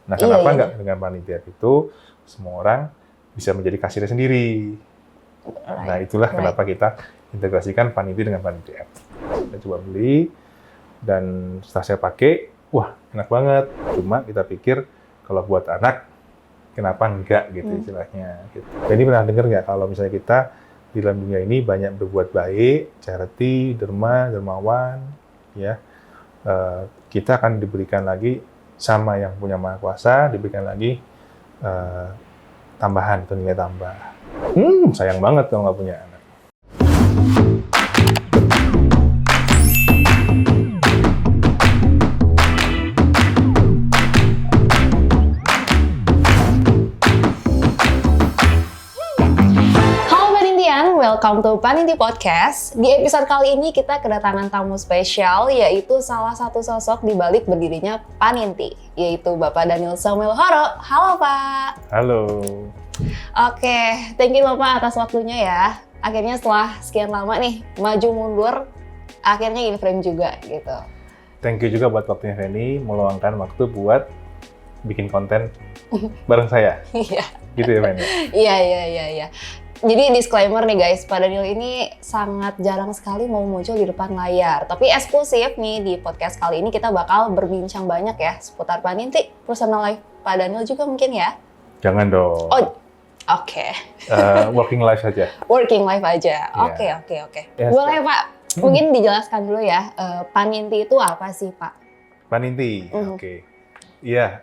Nah, kenapa nggak dengan Paniti App itu semua orang bisa menjadi kasirnya sendiri? Nah, itulah kenapa kita integrasikan Paniti dengan Paniti App. Kita coba beli, dan setelah saya pakai, wah enak banget. Cuma kita pikir kalau buat anak, kenapa enggak gitu istilahnya. Gitu. Jadi pernah dengar nggak kalau misalnya kita di dalam dunia ini banyak berbuat baik, charity, dermawan, ya, kita akan diberikan lagi sama yang punya Maha Kuasa, diberikan lagi tambahan atau nilai tambah. Sayang banget kalau nggak punya anak. Welcome to Paninti Podcast. Di episode kali ini kita kedatangan tamu spesial, yaitu salah satu sosok di balik berdirinya Paninti, yaitu Bapak Daniel Samuel Horo. Halo Pak. Halo. Oke, thank you Bapak atas waktunya ya. Akhirnya setelah sekian lama nih, maju mundur, akhirnya in frame juga gitu. Thank you juga buat waktunya Feni, meluangkan waktu buat bikin konten bareng saya. Iya. Gitu ya Feni? Iya. Jadi disclaimer nih guys, Pak Daniel ini sangat jarang sekali mau muncul di depan layar. Tapi eksklusif nih di podcast kali ini kita bakal berbincang banyak ya seputar Paninti, personal life Pak Daniel juga mungkin ya? Jangan dong. Oh, oke. Working life saja. Working life aja. Oke. Yes, Boleh Pak, mungkin dijelaskan dulu ya, Paninti itu apa sih Pak? Paninti, oke. Iya,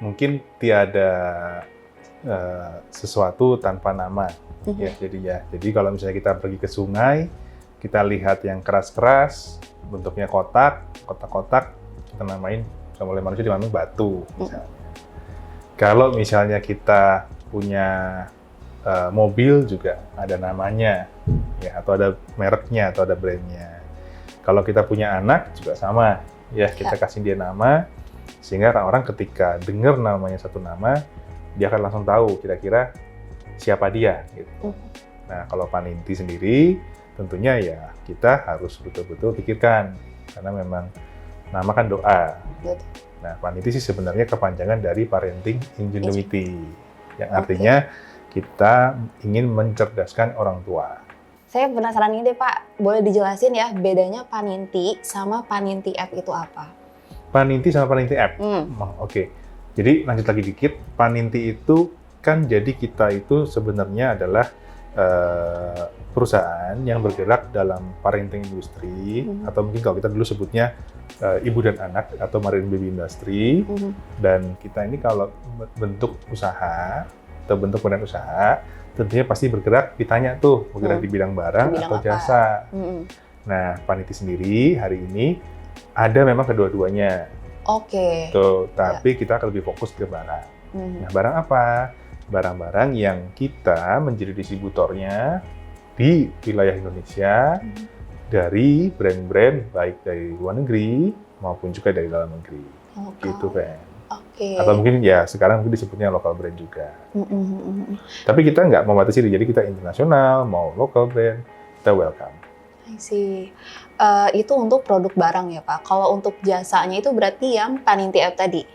mungkin tiada sesuatu tanpa nama, ya. Jadi kalau misalnya kita pergi ke sungai, kita lihat yang keras-keras, bentuknya kotak-kotak, kita namain sama oleh manusia dinamain batu, misalnya. Kalau misalnya kita punya mobil juga ada namanya, ya, atau ada mereknya atau ada brandnya. Kalau kita punya anak juga sama, ya, kita kasih dia nama, sehingga orang-orang ketika dengar namanya satu nama, dia akan langsung tahu kira-kira siapa dia gitu. Nah, kalau Paninti sendiri tentunya ya kita harus betul-betul pikirkan, karena memang nama kan doa. Nah, Paninti sih sebenarnya kepanjangan dari Parenting Ingenuity, yang artinya kita ingin mencerdaskan orang tua. Saya penasaran ini deh Pak, boleh dijelasin ya bedanya Paninti sama Paninti App itu apa? Paninti sama Paninti App? Oke. Jadi lanjut lagi dikit, Paninti itu kan jadi kita itu sebenarnya adalah perusahaan yang bergerak dalam parenting industry, atau mungkin kalau kita dulu sebutnya ibu dan anak atau marine baby industry. Dan kita ini kalau bentuk usaha atau bentuk badan usaha, tentunya pasti bergerak, ditanya tuh bergerak di bidang barang atau jasa. Nah, Paninti sendiri hari ini ada memang kedua-duanya. Oke. Tuh, tapi kita akan lebih fokus ke barang. Nah, barang apa? Barang-barang yang kita menjadi distributornya di wilayah Indonesia dari brand-brand baik dari luar negeri maupun juga dari dalam negeri. Gitu, Fen. Atau mungkin ya sekarang mungkin disebutnya local brand juga. Tapi kita nggak membatasi diri, jadi kita internasional, mau local brand, kita welcome. I see. Itu untuk produk barang ya Pak. Kalau untuk jasanya itu berarti yang Paninti App tadi?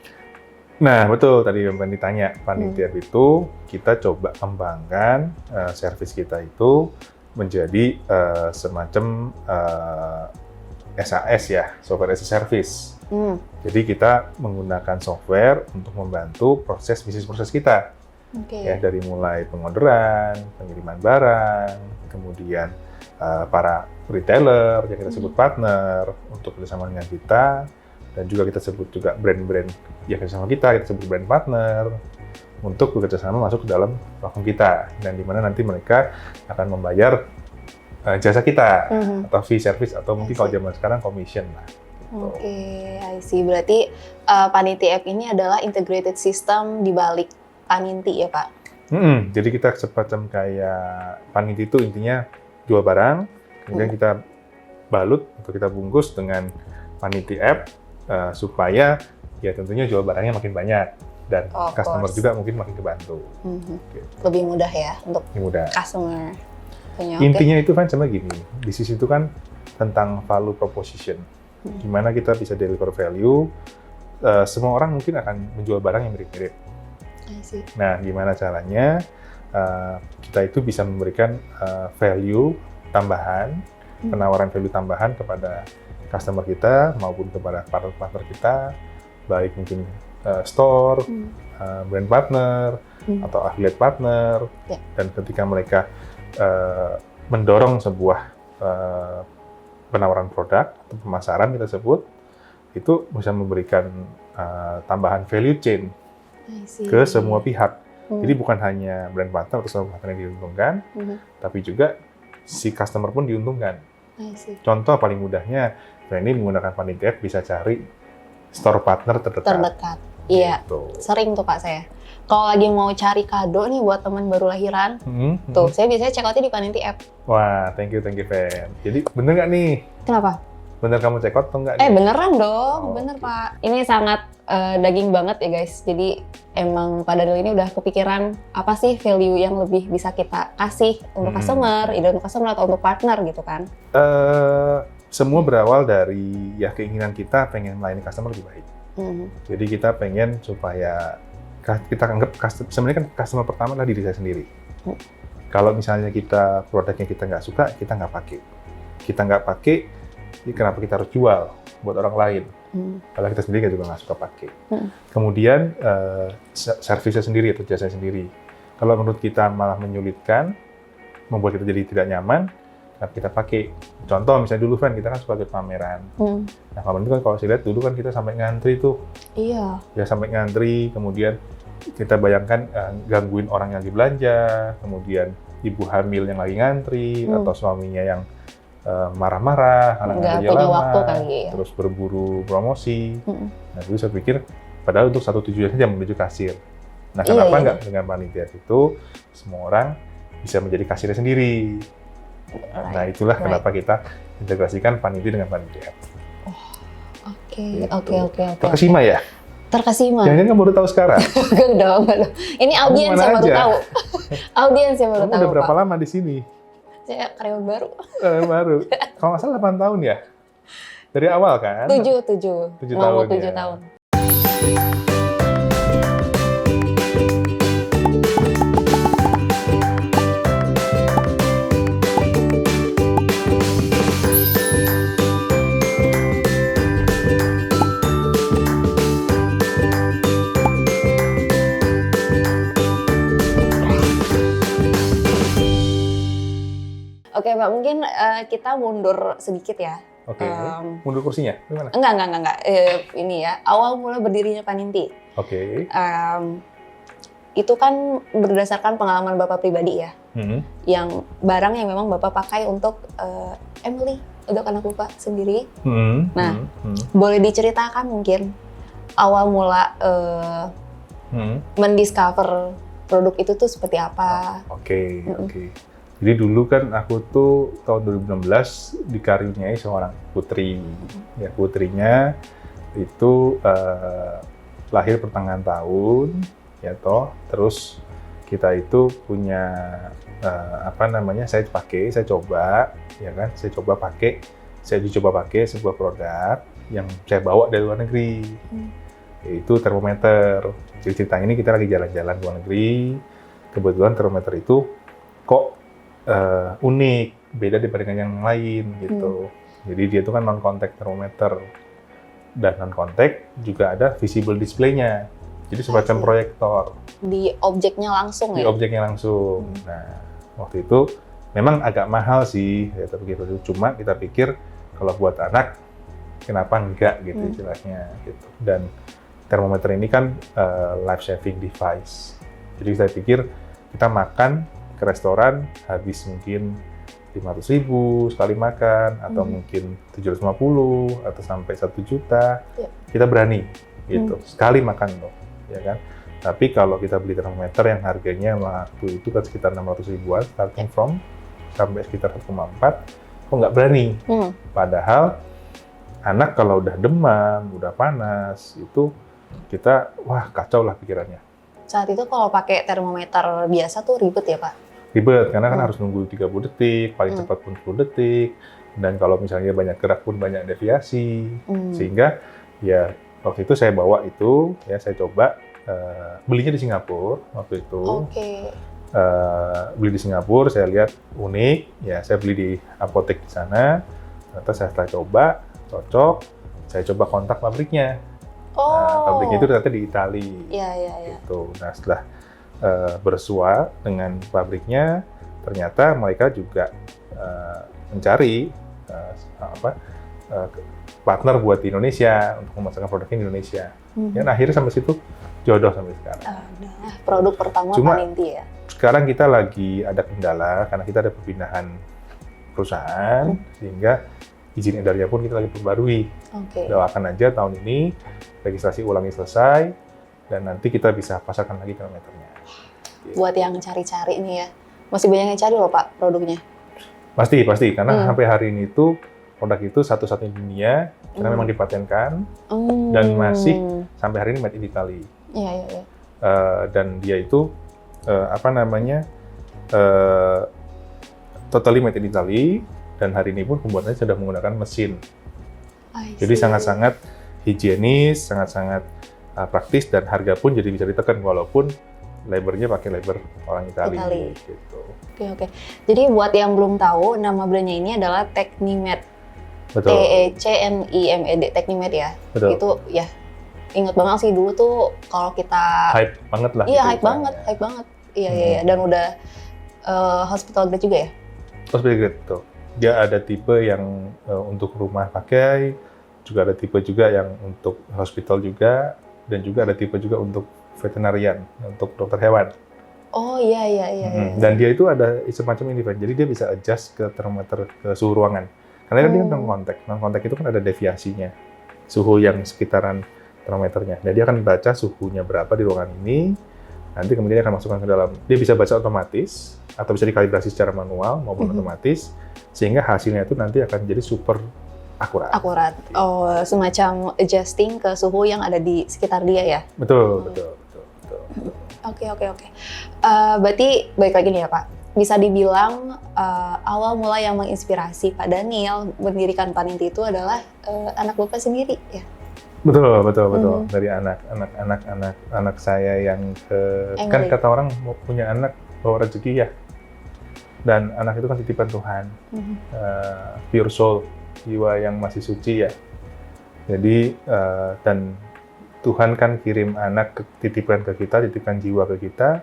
Nah betul, tadi yang ditanya. Paninti App itu kita coba kembangkan service kita itu menjadi semacam SAS ya, software as a service. Jadi kita menggunakan software untuk membantu bisnis proses kita. Ya, dari mulai pengorderan, pengiriman barang, kemudian para retailer yang kita sebut partner untuk kerjasama dengan kita, dan juga kita sebut juga brand-brand yang kerjasama kita sebut brand partner untuk bekerjasama masuk ke dalam platform kita, dan di mana nanti mereka akan membayar jasa kita atau fee service atau mungkin kalau zaman sekarang commission lah. Oke, I see. Berarti Paninti App ini adalah integrated system di balik Paninti ya Pak? Jadi kita semacam kayak Paninti itu intinya jual barang, kemudian kita balut atau kita bungkus dengan Paninti App supaya ya tentunya jual barangnya makin banyak dan customer juga mungkin makin kebantu. Gitu. Lebih mudah ya untuk customer. Intinya itu kan sama gini, bisnis itu kan tentang value proposition. Gimana kita bisa deliver value semua orang mungkin akan menjual barang yang mirip-mirip. I see. Nah, gimana caranya kita itu bisa memberikan value tambahan, penawaran value tambahan kepada customer kita maupun kepada partner-partner kita, baik mungkin store, brand partner, atau affiliate partner, dan ketika mereka mendorong sebuah penawaran produk atau pemasaran kita sebut, itu bisa memberikan tambahan value chain ke semua pihak. Jadi bukan hanya brand partner atau semua partner yang diuntungkan, tapi juga si customer pun diuntungkan. Contoh paling mudahnya, ini menggunakan Panitia App bisa cari store partner terdekat. Iya, sering tuh Pak saya. Kalau lagi mau cari kado nih buat teman baru lahiran, tuh saya biasanya check out-nya di Panitia App. Wah, thank you Fen. Jadi bener nggak nih? Kenapa? Bener kamu check out atau nggak? Beneran dong, bener Pak. Ini sangat daging banget ya guys. Jadi emang Pak Daniel ini udah kepikiran apa sih value yang lebih bisa kita kasih untuk customer, either untuk customer atau untuk partner gitu kan? Semua berawal dari ya keinginan kita pengen melayani customer lebih baik. Jadi kita pengen supaya kita anggap sebenarnya kan customer pertama adalah diri saya sendiri. Kalau misalnya produknya kita nggak suka, kita nggak pakai. Kita nggak pakai, kenapa kita harus jual buat orang lain? Kalau kita sendiri juga nggak suka pakai. Kemudian servisnya sendiri atau jasa sendiri. Kalau menurut kita malah menyulitkan, membuat kita jadi tidak nyaman, kenapa kita pakai? Contoh misalnya dulu kan kita kan suka ikut pameran. Nah pameran itu kan kalau saya lihat dulu kan kita sampai ngantri tuh. Iya. Ya sampai ngantri, kemudian kita bayangkan gangguin orang yang lagi belanja, kemudian ibu hamil yang lagi ngantri, atau suaminya yang marah-marah karena nggak ngantri punya lama, waktu kali ya. Terus berburu promosi. Nah dulu saya pikir, padahal untuk satu tujuan saja menuju kasir. Nah kenapa nggak dengan Panitia itu semua orang bisa menjadi kasirnya sendiri? Nah itulah kenapa kita integrasikan Panitia dengan Panitia. Oke. Terkesima ya? Terkesima. Jangan-jangan kamu baru tahu sekarang? Enggak dong. Ini audiens yang baru tahu. Audiens yang baru tahu. Kamu udah berapa lama di sini? Saya karyawan baru. Baru. Kalau nggak salah 8 tahun ya? Dari awal kan? 7 tahun. 7 tahun. Oke Pak, mungkin kita mundur sedikit ya. Oke. Mundur kursinya? Gimana? Enggak. Ini ya, awal mula berdirinya Paninti. Oke. Itu kan berdasarkan pengalaman Bapak pribadi ya. Yang barang yang memang Bapak pakai untuk Emily, untuk anak Bapak sendiri. Boleh diceritakan mungkin awal mula mendiscover produk itu tuh seperti apa? Oke. Jadi dulu kan aku tuh tahun 2016 dikaruniai seorang putri. Ya putrinya itu lahir pertengahan tahun, ya toh. Terus kita itu punya saya coba pakai sebuah produk yang saya bawa dari luar negeri, yaitu termometer. Jadi ceritanya ini kita lagi jalan-jalan ke luar negeri, kebetulan termometer itu kok unik, beda dibandingkan yang lain gitu. Jadi dia itu kan non-contact termometer, dan non-contact juga ada visible display-nya. Jadi semacam proyektor. Di objeknya langsung ya? Di objeknya langsung. Nah, waktu itu memang agak mahal sih, ya, tapi gitu. Cuma kita pikir kalau buat anak, kenapa enggak gitu istilahnya gitu. Dan termometer ini kan life-saving device. Jadi saya pikir kita makan ke restoran habis mungkin 500.000 sekali makan, atau mungkin 750 atau sampai 1 juta, kita berani gitu sekali makan loh, ya kan. Tapi kalau kita beli termometer yang harganya waktu itu kan sekitar 600 ribuan starting from, sampai sekitar 1,4, kok nggak berani. Padahal anak kalau udah demam, udah panas, itu kita wah kacau lah pikirannya. Saat itu kalau pakai termometer biasa tuh ribet ya Pak? Ribet, karena kan harus nunggu 30 detik, paling cepat pun 10 detik, dan kalau misalnya banyak gerak pun banyak deviasi, sehingga ya Waktu itu saya bawa itu, ya saya coba belinya di Singapura waktu itu. Oke. Beli di Singapura, saya lihat unik, ya saya beli di apotek di sana. Ternyata saya setelah coba, cocok, saya coba kontak pabriknya. Nah, pabriknya itu ternyata di Italia. Iya. Gitu. Nah, setelah bersua dengan pabriknya, ternyata mereka juga mencari partner buat di Indonesia untuk memasarkan produknya di Indonesia. Dan akhirnya sampai situ jodoh sampai sekarang. Produk pertama Paninti ya. Sekarang kita lagi ada kendala karena kita ada perpindahan perusahaan sehingga izin edarnya pun kita lagi perbarui. Doakan aja tahun ini registrasi ulangnya selesai dan nanti kita bisa pasarkan lagi kilometernya. Buat yang cari-cari nih ya, masih banyak yang cari loh Pak produknya. Pasti karena sampai hari ini tuh produk itu satu-satunya di dunia karena memang dipatenkan dan masih sampai hari ini made in Italy. Iya. Dan dia itu totally made in Italy dan hari ini pun pembuatannya sudah menggunakan mesin. Jadi sangat-sangat higienis, sangat-sangat praktis dan harga pun jadi bisa ditekan walaupun labornya pakai labor orang Italia. Gitu. Oke. Jadi buat yang belum tahu, nama brandnya ini adalah Tecnimed. Betul. TECNIMED, Tecnimed ya. Betul. Itu ya, inget banget sih dulu tuh kalau kita hype banget lah. Iya, hype banget. Iya. Dan udah hospital grade juga ya? Hospital grade, betul. Dia ada tipe yang untuk rumah pakai, juga ada tipe juga yang untuk hospital juga, dan juga ada tipe juga untuk veterinarian, untuk dokter hewan. Oh iya. Dan dia itu ada semacam ini, jadi dia bisa adjust ke termometer ke suhu ruangan. Karena dia non-contact itu kan ada deviasinya, suhu yang sekitaran termometernya. Nah dia akan baca suhunya berapa di ruangan ini, nanti kemudian dia akan masukkan ke dalam. Dia bisa baca otomatis, atau bisa dikalibrasi secara manual maupun otomatis, sehingga hasilnya itu nanti akan jadi super akurat. Oh, semacam adjusting ke suhu yang ada di sekitar dia ya? Betul. Oke. Berarti balik lagi nih ya Pak, bisa dibilang awal mula yang menginspirasi Pak Daniel mendirikan Paninti itu adalah anak Bapak sendiri ya? Betul. Dari anak saya yang kan kata orang mau punya anak bawa rezeki ya. Dan anak itu kan titipan Tuhan, pure soul, jiwa yang masih suci ya. Jadi dan Tuhan kan kirim anak titipkan ke kita, titipkan jiwa ke kita,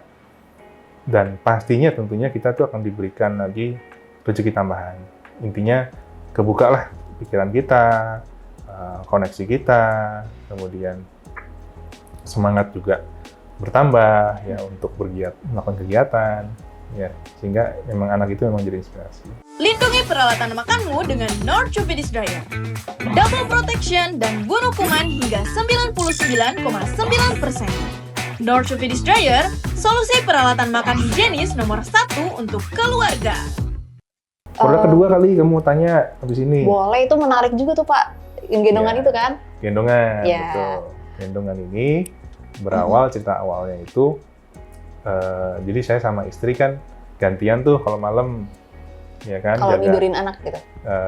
dan pastinya tentunya kita tuh akan diberikan lagi rezeki tambahan. Intinya kebukalah pikiran kita, koneksi kita, kemudian semangat juga bertambah ya untuk melakukan kegiatan. Ya, sehingga memang anak itu memang jadi inspirasi. Lindungi peralatan makanmu dengan Norchopedis Dryer. Double protection dan bunuh kuman hingga 99,9%. Norchopedis Dryer, solusi peralatan makan higienis nomor 1 untuk keluarga. Produk kedua kali kamu tanya habis ini. Boleh, itu menarik juga tuh Pak. Yang gendongan itu kan? Gendongan, betul. Gendongan ini berawal, cerita awalnya itu jadi saya sama istri kan gantian tuh kalau malam, ya kan? Kalau tidurin anak gitu?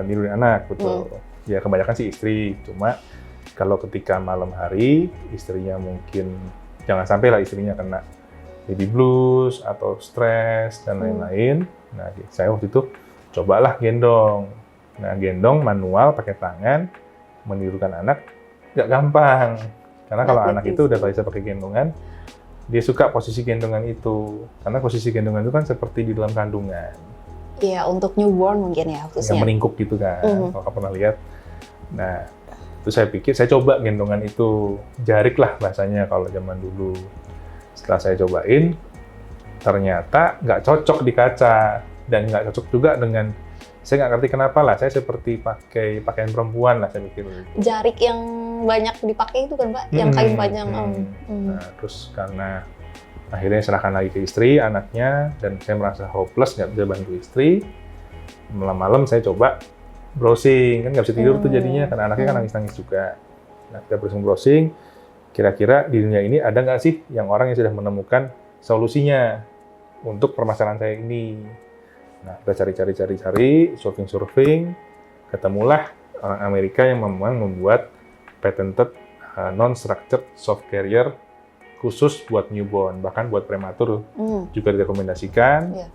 Tidurin anak, betul. Ya kebanyakan sih istri, cuma kalau ketika malam hari istrinya mungkin jangan sampai lah istrinya kena baby blues atau stres dan lain-lain. Nah saya waktu itu cobalah gendong. Nah gendong manual pakai tangan menidurkan anak nggak gampang, karena kalau anak itu udah bisa pakai gendongan. Dia suka posisi gendongan itu, karena posisi gendongan itu kan seperti di dalam kandungan. Iya, untuk newborn mungkin ya khususnya. Yang meningkuk gitu kan, kalau pernah lihat. Nah, itu saya pikir, saya coba gendongan itu, jarik lah bahasanya kalau zaman dulu. Setelah saya cobain, ternyata nggak cocok di kaca, dan nggak cocok juga dengan, saya nggak ngerti kenapa lah, saya seperti pakai pakaian perempuan lah, saya pikir. Jarik yang banyak dipakai itu kan Pak, yang kain panjang. Nah, terus karena akhirnya serahkan lagi ke istri, anaknya, dan saya merasa hopeless, nggak bisa bantu istri. Malam-malam saya coba browsing, kan nggak bisa tidur tuh jadinya, karena anaknya kan nangis-nangis juga. Nah, kita browsing, kira-kira di dunia ini ada nggak sih yang orang yang sudah menemukan solusinya untuk permasalahan saya ini. Nah, kita cari, surfing, ketemulah orang Amerika yang memang membuat patented non-structured soft carrier khusus buat newborn, bahkan buat prematur juga direkomendasikan. Iya.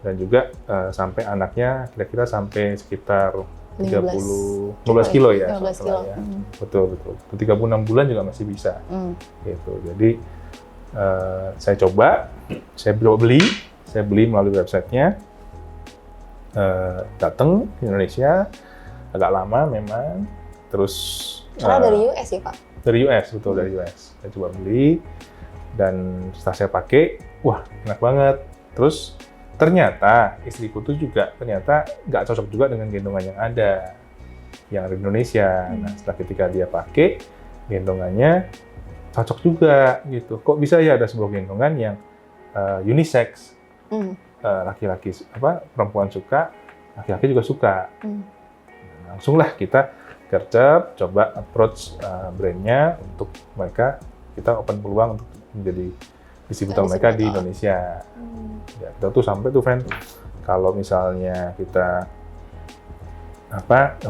Dan juga sampai anaknya kira-kira sampai sekitar 15 kilo ya. 15 kilo. Ya. Betul. 36 bulan juga masih bisa. Gitu. Jadi saya coba beli melalui websitenya. Datang ke Indonesia agak lama memang. Terus Karena dari US ya Pak? Dari US, betul, dari US. Saya coba beli dan setelah saya pakai, wah enak banget. Terus ternyata istriku tuh juga ternyata nggak cocok juga dengan gendongan yang ada di Indonesia. Nah, setelah ketika dia pakai gendongannya cocok juga gitu. Kok bisa ya ada sebuah gendongan yang unisex, laki-laki perempuan suka, laki-laki juga suka. Langsunglah kita gercep, coba approach brandnya untuk mereka, kita open peluang untuk menjadi distributor mereka di Indonesia. Ya, kita tuh sampai tuh friend, kalau misalnya kita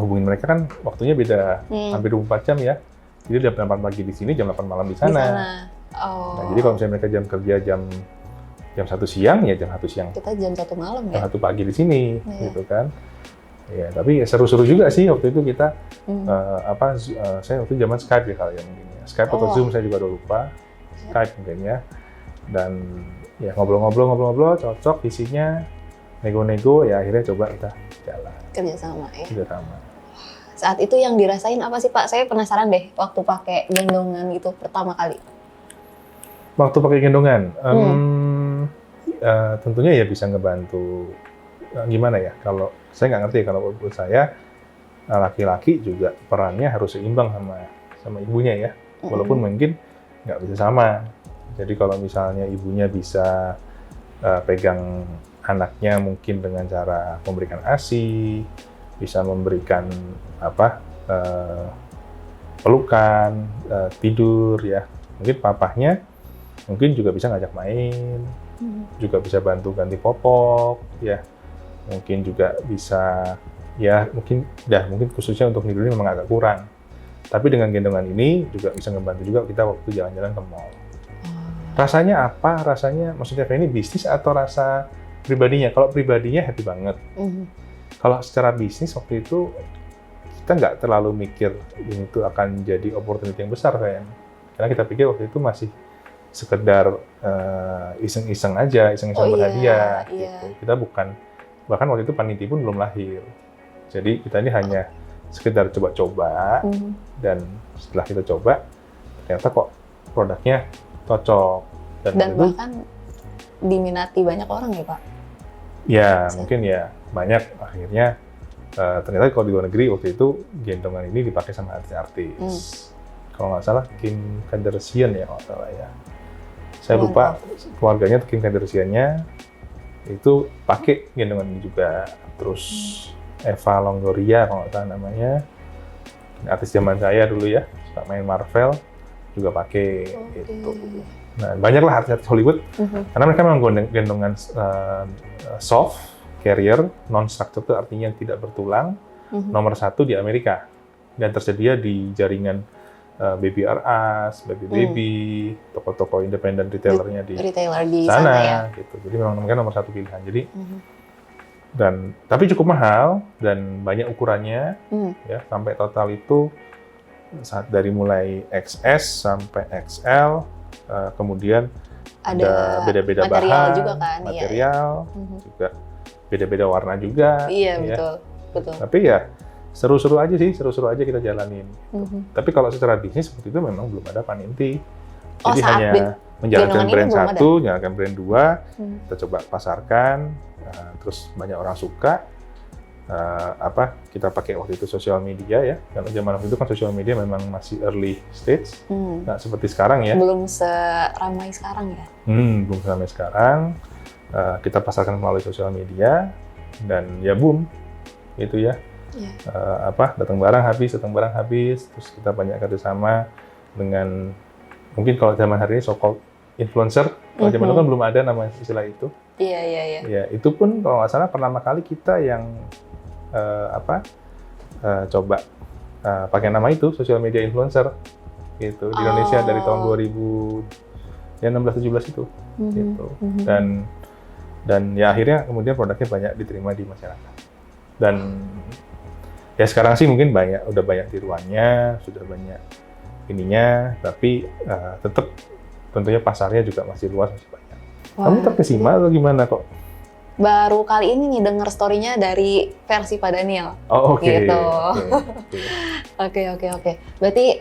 hubungin mereka kan waktunya beda hampir 24 jam ya. Jadi jam 8 pagi di sini, jam 8 malam di sana. Oh. Nah, jadi kalau misalnya mereka jam kerja jam 1 siang ya jam 1 siang. Kita jam 1 malam ya. Jam 1 pagi di sini, gitu kan. Ya, tapi seru-seru juga sih waktu itu kita saya waktu itu zaman Skype ya kali ya mungkin ya. Skype atau Zoom saya juga udah lupa. Skype mungkin ya. Dan ya ngobrol-ngobrol cocok visinya, nego-nego ya akhirnya coba kita jalan. Kerjasama ya. Kerjasama. Saat itu yang dirasain apa sih Pak? Saya penasaran deh waktu pakai gendongan gitu pertama kali. Waktu pakai gendongan, tentunya ya bisa ngebantu. Gimana ya? Kalau saya nggak ngerti kalau buat saya laki-laki juga perannya harus seimbang sama ibunya ya, walaupun mungkin nggak bisa sama. Jadi kalau misalnya ibunya bisa pegang anaknya mungkin dengan cara memberikan ASI, bisa memberikan pelukan, tidur ya. Mungkin papahnya mungkin juga bisa ngajak main, juga bisa bantu ganti popok ya. Mungkin juga bisa ya mungkin khususnya untuk tidur ini memang agak kurang. Tapi dengan gendongan ini juga bisa ngebantu juga kita waktu jalan-jalan ke mall. Rasanya apa? Rasanya maksudnya ini bisnis atau rasa pribadinya? Kalau pribadinya happy banget. Kalau secara bisnis waktu itu kita nggak terlalu mikir ini tuh akan jadi opportunity yang besar kayaknya. Karena kita pikir waktu itu masih sekedar iseng-iseng aja, iseng-iseng berhadiah. Gitu. Kita bahkan waktu itu Paniti pun belum lahir. Jadi kita ini hanya sekedar coba-coba, dan setelah kita coba, ternyata kok produknya cocok. Dan bahkan diminati banyak orang ya Pak? Ya, mungkin ya banyak. Akhirnya ternyata kalau di luar negeri waktu itu gendongan ini dipakai sama artis-artis. Kalau nggak salah Kim Kardashian ya kalau nggak salah ya. Saya lupa keluarganya Kim Kardashian-nya itu pakai gendongan ini juga. Terus Eva Longoria kalau nggak salah namanya, artis zaman saya dulu ya, suka main Marvel juga pakai itu. Nah banyaklah artis Hollywood karena mereka memang gendongan soft carrier, non-structured itu artinya tidak bertulang, nomor 1 di Amerika dan tersedia di jaringan Baby R Us, Baby, toko-toko independen retailernya di sana ya. Gitu. Jadi memang mungkin nomor 1 pilihan. Jadi tapi cukup mahal dan banyak ukurannya, ya sampai total itu dari mulai XS sampai XL, kemudian ada beda-beda bahan, juga kan, material, juga beda-beda warna juga. Iya ya. betul. Tapi ya seru-seru aja kita jalanin. Tapi kalau secara bisnis seperti itu memang belum ada Paninti. Jadi hanya menjalankan brand 1, menjalankan brand 2, kita coba pasarkan, terus banyak orang suka. Kita pakai waktu itu sosial media ya, karena zaman waktu itu kan sosial media memang masih early stage, nggak seperti sekarang ya. Belum seramai sekarang ya. Belum seramai sekarang. Kita pasarkan melalui sosial media dan ya boom, gitu ya. Datang barang habis, terus kita banyak kerjasama dengan mungkin kalau zaman hari ini so-called influencer. Kalau zaman dulu kan belum ada nama istilah itu. Iya. Ya itu pun kalau nggak salah pertama kali kita yang coba pakai nama itu, social media influencer. gitu di Indonesia dari tahun 2016-17 itu gitu. Dan ya akhirnya kemudian produknya banyak diterima di masyarakat. Dan ya sekarang sih mungkin udah banyak tiruannya, sudah banyak ininya, tapi tetap tentunya pasarnya juga masih luas, masih banyak. Wah. Kamu terkesima atau gimana kok? Baru kali ini nih denger story-nya dari versi Pak Daniel. Oh oke. Gitu. Oke. Oke. Berarti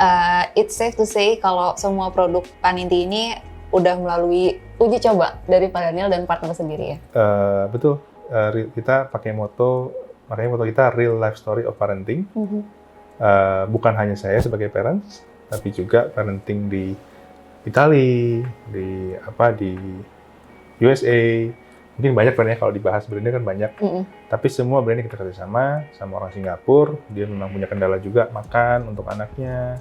it's safe to say kalau semua produk Paninti ini udah melalui uji coba dari Pak Daniel dan partner sendiri ya? Betul. Kita pakai makanya moto kita Real Life Story of Parenting. Bukan hanya saya sebagai parents, tapi juga parenting di Italia, di USA. Mungkin banyak brandnya kalau dibahas brandnya kan banyak. Tapi semua brandnya kita kerjasama sama orang Singapura. Dia memang punya kendala juga makan untuk anaknya.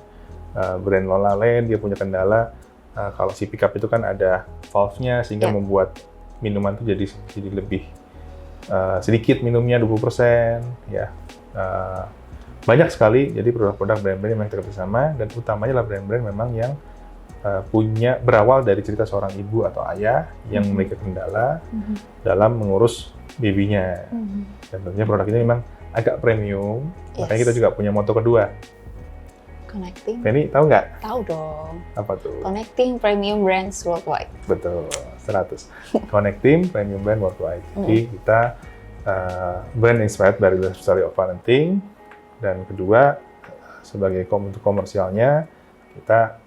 Brand Lola Land dia punya kendala. Kalau si pickup itu kan ada valve-nya sehingga membuat minuman itu jadi lebih sedikit minumnya 20%. Ya. Banyak sekali. Jadi produk-produk brand-brand yang kita kerjasama dan utamanya adalah brand-brand memang yang berawal dari cerita seorang ibu atau ayah yang memiliki kendala dalam mengurus babynya. Dan tentunya produk ini memang agak premium, makanya kita juga punya moto kedua. Connecting. Penny, tahu nggak? Tahu dong. Apa tuh? Connecting Premium Brands Worldwide. Betul, 100. Connecting Premium Brand Worldwide. Jadi kita brand inspired dari the story of parenting, dan kedua sebagai untuk komersialnya kita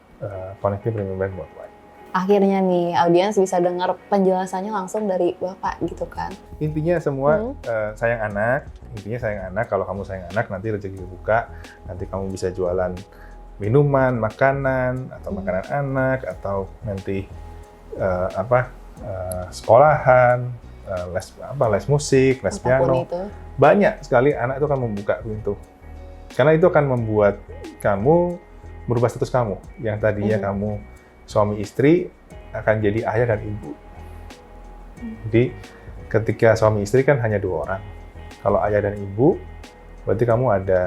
Connecting Premium Brand Worldwide. Akhirnya nih, audiens bisa dengar penjelasannya langsung dari Bapak gitu kan. Intinya semua sayang anak. Intinya sayang anak, kalau kamu sayang anak nanti rezeki kebuka. Nanti kamu bisa jualan minuman, makanan, atau makanan anak, atau nanti sekolahan, les musik, les piano. Itu. Banyak sekali anak itu akan membuka pintu. Karena itu akan membuat kamu merubah status kamu. Yang tadinya kamu suami istri akan jadi ayah dan ibu. Jadi ketika suami istri kan hanya 2 orang. Kalau ayah dan ibu, berarti kamu ada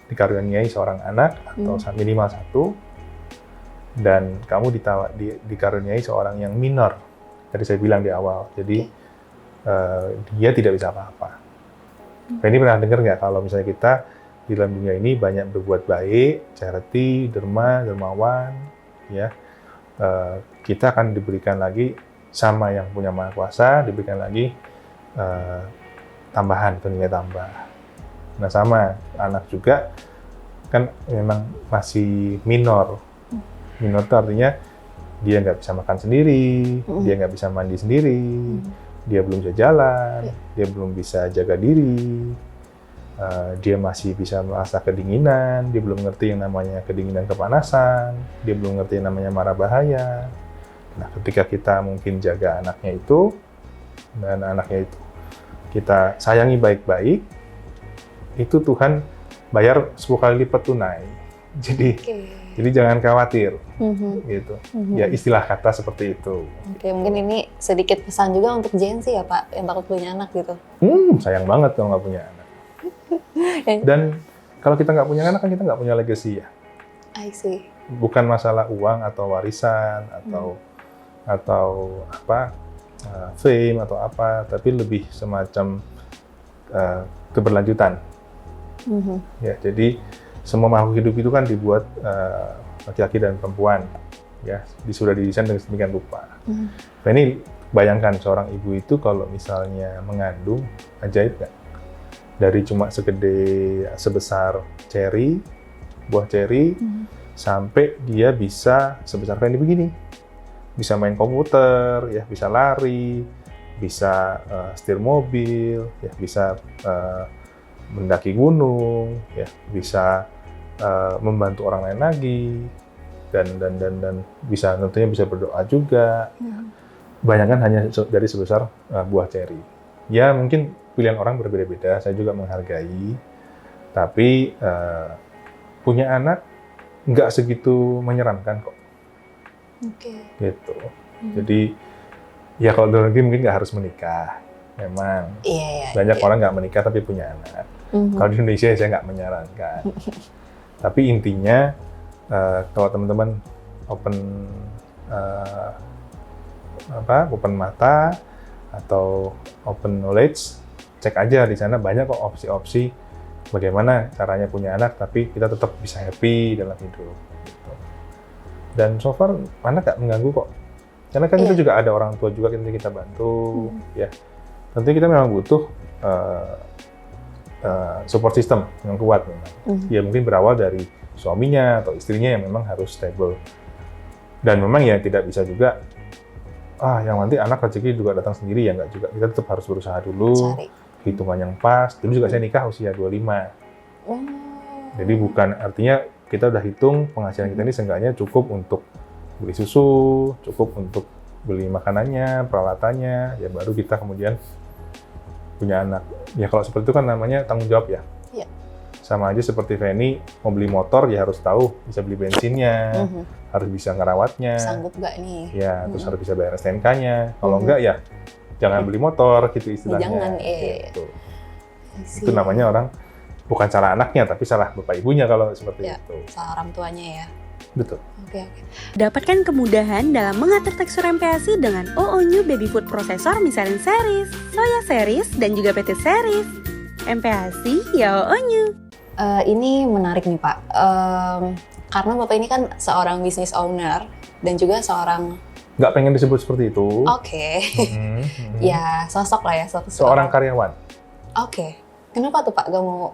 dikaruniai seorang anak atau minimal 1, dan kamu dikaruniai seorang yang minor. Tadi saya bilang di awal. Jadi dia tidak bisa apa-apa. Ini pernah dengar nggak kalau misalnya kita di dalam dunia ini banyak berbuat baik, charity, dermawan, ya. Kita akan diberikan lagi sama yang punya Maha Kuasa, diberikan lagi tambahan atau nilai tambah. Nah sama anak juga kan memang masih minor. Minor itu artinya dia nggak bisa makan sendiri, dia nggak bisa mandi sendiri, dia belum bisa jalan, dia belum bisa jaga diri, dia masih bisa merasa kedinginan, dia belum ngerti yang namanya kedinginan kepanasan, dia belum ngerti yang namanya mara bahaya. Nah, ketika kita mungkin jaga anaknya itu, dan anaknya itu kita sayangi baik-baik, itu Tuhan bayar 10 kali lipat tunai. Jadi jangan khawatir, gitu. Ya istilah kata seperti itu. Oke, mungkin ini sedikit pesan juga untuk Gen Z ya Pak, yang takut punya anak gitu. Sayang banget kalau nggak punya anak. Dan kalau kita nggak punya anak kan kita nggak punya legacy ya. I see. Bukan masalah uang atau warisan atau fame atau apa, tapi lebih semacam keberlanjutan. Ya, jadi semua makhluk hidup itu kan dibuat laki-laki dan perempuan, ya, sudah didesain dengan sedemikian rupa. Nah, ini bayangkan seorang ibu itu kalau misalnya mengandung, ajaib nggak? Dari cuma sebesar buah ceri, sampai dia bisa sebesar Penny begini. Bisa main komputer, ya, bisa lari, bisa setir mobil, ya, bisa mendaki gunung, ya, bisa membantu orang lain lagi, dan bisa tentunya bisa berdoa juga. Bayangkan hanya dari sebesar buah ceri. Ya mungkin pilihan orang berbeda-beda, saya juga menghargai, tapi punya anak nggak segitu menyeramkan kok. Gitu. Jadi ya kalau dalam negeri mungkin nggak harus menikah, memang banyak orang nggak menikah tapi punya anak. Kalau di Indonesia saya nggak menyarankan. Tapi intinya Kalau teman-teman open open mata atau open knowledge, cek aja di sana banyak kok opsi-opsi bagaimana caranya punya anak tapi kita tetap bisa happy dalam hidup. Gitu. Dan so far anak nggak mengganggu kok. Karena kan kita juga ada orang tua juga yang kita bantu, ya. Tentu kita memang butuh support system yang kuat memang. Ya mungkin berawal dari suaminya atau istrinya yang memang harus stable. Dan memang ya tidak bisa juga, yang nanti anak rezeki juga datang sendiri, ya nggak juga. Kita tetap harus berusaha dulu, hitungan yang pas. Dulu juga saya nikah usia 25. Jadi bukan artinya kita udah hitung penghasilan kita ini seenggaknya cukup untuk beli susu, cukup untuk beli makanannya, peralatannya, ya baru kita kemudian punya anak. Ya kalau seperti itu kan namanya tanggung jawab ya. Iya. Sama aja seperti Feni, mau beli motor ya harus tahu bisa beli bensinnya, harus bisa ngerawatnya. Sanggup nggak nih? Ya, terus harus bisa bayar STNK-nya. Kalau enggak ya jangan beli motor gitu istilahnya. Jangan, gitu. Itu namanya orang bukan salah anaknya, tapi salah bapak ibunya kalau seperti itu. Salah orang tuanya ya. Betul. Oke. Dapatkan kemudahan dalam mengatur tekstur MPASI dengan OO New Baby Food Processor Michelin Series, Soya Series, dan juga PT Series. MPASI ya OO New. Ini menarik nih Pak, karena Bapak ini kan seorang business owner dan juga seorang... Nggak pengen disebut seperti itu. Oke. Ya, sosok lah ya. Seorang karyawan. Oke. Kenapa tuh Pak gak mau...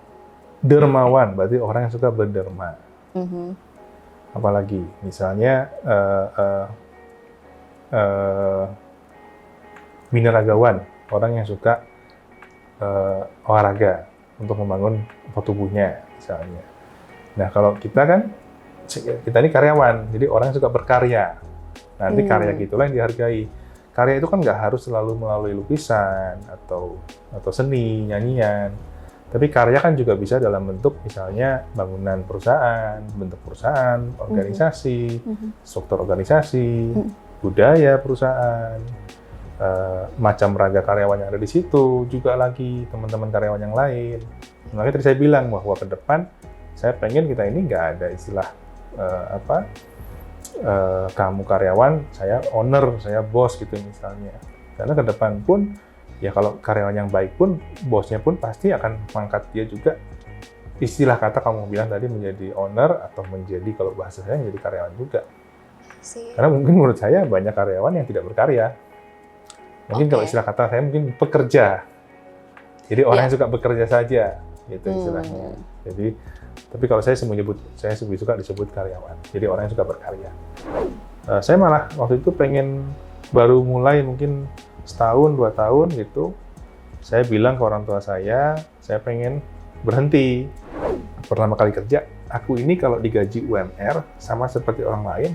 Dermawan, berarti orang yang suka berderma. Apalagi, misalnya binaragawan, orang yang suka olahraga untuk membangun tubuhnya, misalnya. Nah, kalau kita kan, kita ini karyawan, jadi orang yang suka berkarya. Nanti karya gitulah yang dihargai. Karya itu kan nggak harus selalu melalui lukisan atau seni, nyanyian. Tapi karya kan juga bisa dalam bentuk misalnya bangunan perusahaan, bentuk perusahaan, organisasi, struktur organisasi, budaya perusahaan, macam raga karyawan yang ada di situ, juga lagi teman-teman karyawan yang lain. Makanya tadi saya bilang bahwa ke depan saya pengen kita ini nggak ada istilah kamu karyawan, saya owner, saya bos gitu misalnya. Karena ke depan pun ya kalau karyawan yang baik pun, bosnya pun pasti akan mengangkat dia juga. Istilah kata kamu bilang tadi menjadi owner atau menjadi, kalau bahasa saya menjadi karyawan juga. Karena mungkin menurut saya banyak karyawan yang tidak berkarya. Mungkin kalau istilah kata saya mungkin pekerja. Jadi orang yang suka bekerja saja, gitu istilahnya. Jadi, tapi kalau saya lebih suka disebut karyawan. Jadi orang yang suka berkarya. Saya malah waktu itu pengen baru mulai mungkin setahun, 2 tahun gitu, saya bilang ke orang tua saya pengen berhenti. Pertama kali kerja, aku ini kalau digaji UMR sama seperti orang lain,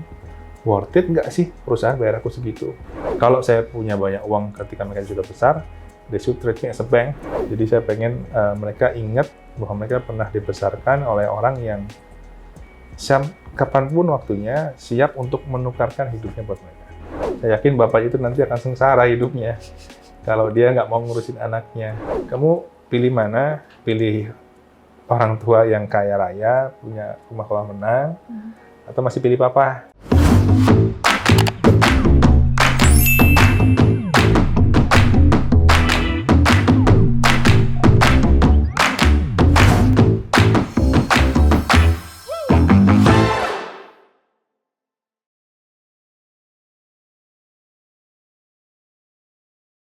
worth it nggak sih perusahaan bayar aku segitu? Kalau saya punya banyak uang ketika mereka sudah besar, they should treat me as a bank. Jadi saya pengen mereka ingat bahwa mereka pernah dibesarkan oleh orang yang kapanpun waktunya siap untuk menukarkan hidupnya buat mereka. Saya yakin bapak itu nanti akan sengsara hidupnya kalau dia nggak mau ngurusin anaknya. Kamu pilih mana? Pilih orang tua yang kaya raya, punya rumah kolam renang, atau masih pilih papa?